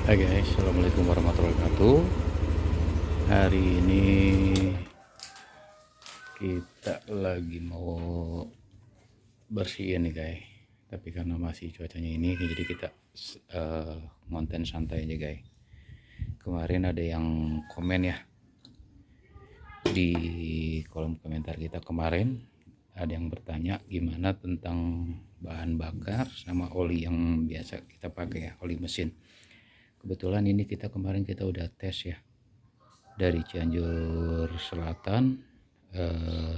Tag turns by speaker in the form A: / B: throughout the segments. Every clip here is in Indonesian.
A: Hai guys, assalamualaikum warahmatullahi wabarakatuh. Hari ini kita lagi mau bersihin nih guys. Tapi karena masih cuacanya ini, jadi kita konten santai aja guys. Kemarin ada yang komen ya di kolom komentar kita kemarin, ada yang bertanya gimana tentang bahan bakar sama oli yang biasa kita pakai ya, oli mesin. Kebetulan ini kemarin kita udah tes ya, dari Cianjur Selatan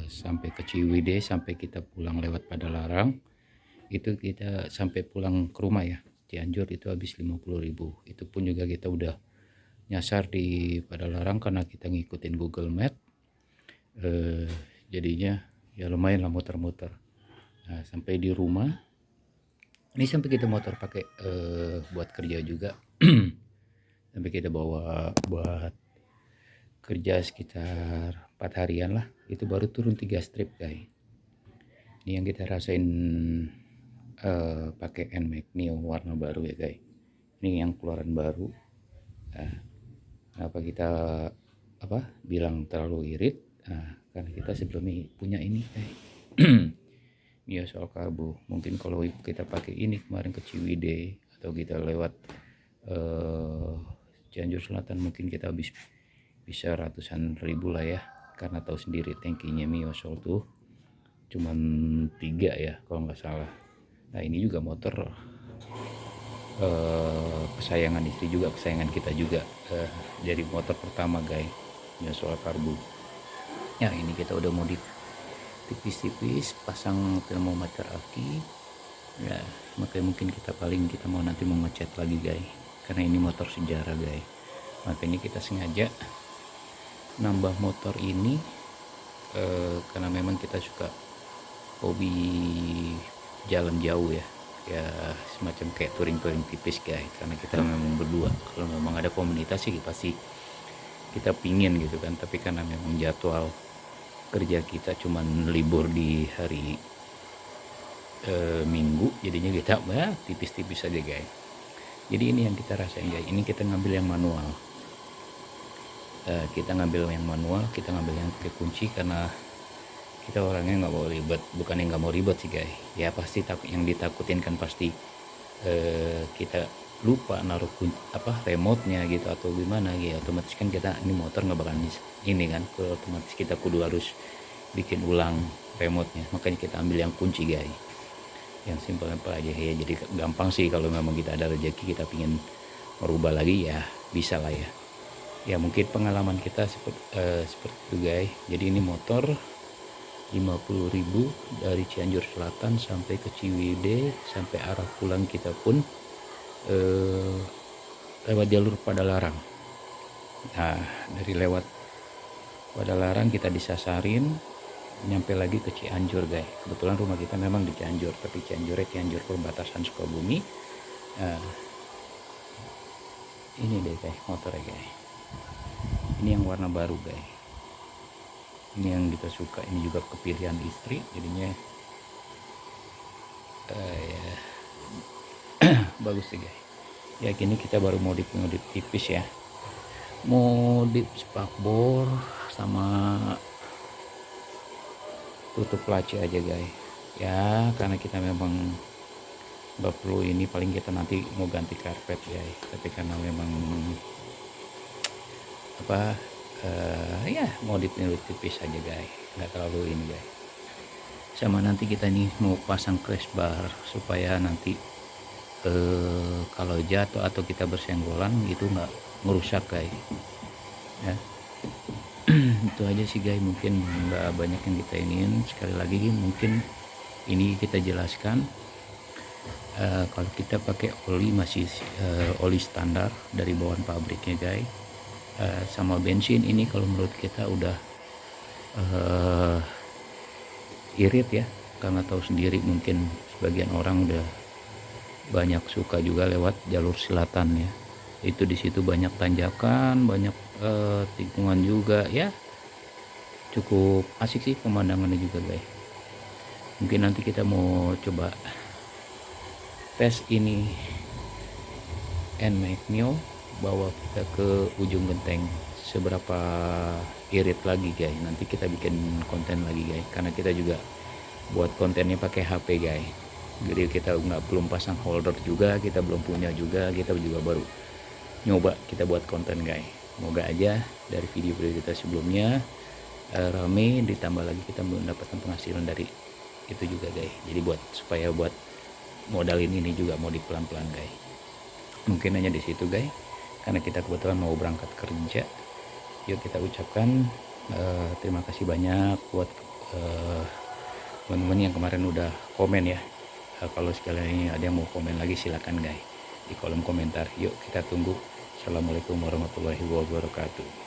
A: sampai ke Ciwidey, sampai kita pulang lewat Padalarang. Itu kita sampai pulang ke rumah ya, Cianjur itu habis 50.000. Itu pun juga kita udah nyasar di Padalarang karena kita ngikutin Google Map. Jadinya ya lumayan lah muter-muter. Nah, sampai di rumah ini sampai kita motor pakai buat kerja juga. Sampai kita bawa buat kerja sekitar 4 harian lah, itu baru turun 3 strip guys. Ini yang kita rasain pakai NMAX Neo warna baru ya guys. Ini yang keluaran baru. Nah, kenapa kita bilang terlalu irit? Nah, karena kita sebelumnya punya ini guys. Mio Soul Carbo. Mungkin kalau kita pakai ini kemarin ke Ciwidey atau kita lewat Cianjur Selatan, mungkin kita habis bisa ratusan ribu lah ya, karena tahu sendiri tangkinya Mio Soul tuh cuman 3 ya kalau nggak salah. Nah, ini juga motor kesayangan istri juga, kesayangan kita juga. Jadi motor pertama guys, Mio Soul Carbo. Ya, ini kita udah modif tipis-tipis, pasang termometer aki ya, makanya mungkin kita mau nanti mau ngecat lagi guys, karena ini motor sejarah guys. Makanya kita sengaja nambah motor ini karena memang kita suka hobi jalan jauh ya, semacam kayak touring tipis guys, karena kita memang berdua. Kalau memang ada komunitas sih pasti kita pingin gitu kan, tapi karena memang jadwal kerja kita cuman libur di hari Minggu, jadinya kita tipis-tipis aja guys. Jadi ini yang kita rasain guys, ini kita ngambil yang manual. Kita ngambil yang pakai kunci karena kita orangnya nggak mau ribet. Bukan yang nggak mau ribet sih guys, ya pasti yang ditakutin kan pasti kita lupa naruh remote-nya gitu atau gimana gitu. Otomatis kan kita ini motor nggak bakalan ini kan, otomatis kita kudu harus bikin ulang remote-nya. Makanya kita ambil yang kunci guys, yang simpel apa aja ya. Jadi gampang sih, kalau memang kita ada rezeki kita pingin merubah lagi ya bisa lah ya. Ya mungkin pengalaman kita seperti itu guys. Jadi ini motor 50.000 dari Cianjur Selatan sampai ke Ciwidey, sampai arah pulang kita pun lewat jalur Padalarang. Nah, dari lewat Padalarang kita disasarin nyampe lagi ke Cianjur guys. Kebetulan rumah kita memang di Cianjur, tapi Cianjur perbatasan Sukabumi. Nah, ini deh guys motornya guys. Ini yang warna baru guys, ini yang kita suka. Ini juga kepilihan istri, jadinya ya bagus sih guys. Ya gini kita baru modif tipis ya, modif spakbor sama tutup laci aja guys ya, karena kita memang nggak perlu ini, paling kita nanti mau ganti karpet guys. Tapi karena memang ya modif tipis aja guys, nggak terlalu ini guys. Sama nanti kita nih mau pasang crash bar supaya nanti kalau jatuh atau kita bersenggolan itu nggak ngerusak guys ya. Itu aja sih guys, mungkin nggak banyak yang kita iniin. Sekali lagi mungkin ini kita jelaskan, kalau kita pakai oli masih oli standar dari bawaan pabriknya guys. Sama bensin ini kalau menurut kita udah irit ya, karena tahu sendiri mungkin sebagian orang udah banyak suka juga lewat jalur selatan ya. Itu di situ banyak tanjakan, banyak tikungan juga ya, cukup asik sih pemandangannya juga guys. Mungkin nanti kita mau coba tes ini NMAX Neo bawa kita ke ujung genteng. Seberapa irit lagi guys, nanti kita bikin konten lagi guys, karena kita juga buat kontennya pakai HP guys. Jadi kita belum pasang holder juga, kita belum punya juga, kita juga baru nyoba kita buat konten guys. Semoga aja dari video-video kita sebelumnya rame, ditambah lagi kita mendapatkan penghasilan dari itu juga guys. Jadi supaya buat modalin ini juga mau pelan-pelan guys. Mungkin hanya di situ guys, karena kita kebetulan mau berangkat kerja. Yuk kita ucapkan terima kasih banyak buat teman-teman yang kemarin udah komen ya. Kalau sekalian ada yang mau komen lagi silakan guys di kolom komentar. Yuk kita tunggu. Assalamualaikum warahmatullahi wabarakatuh.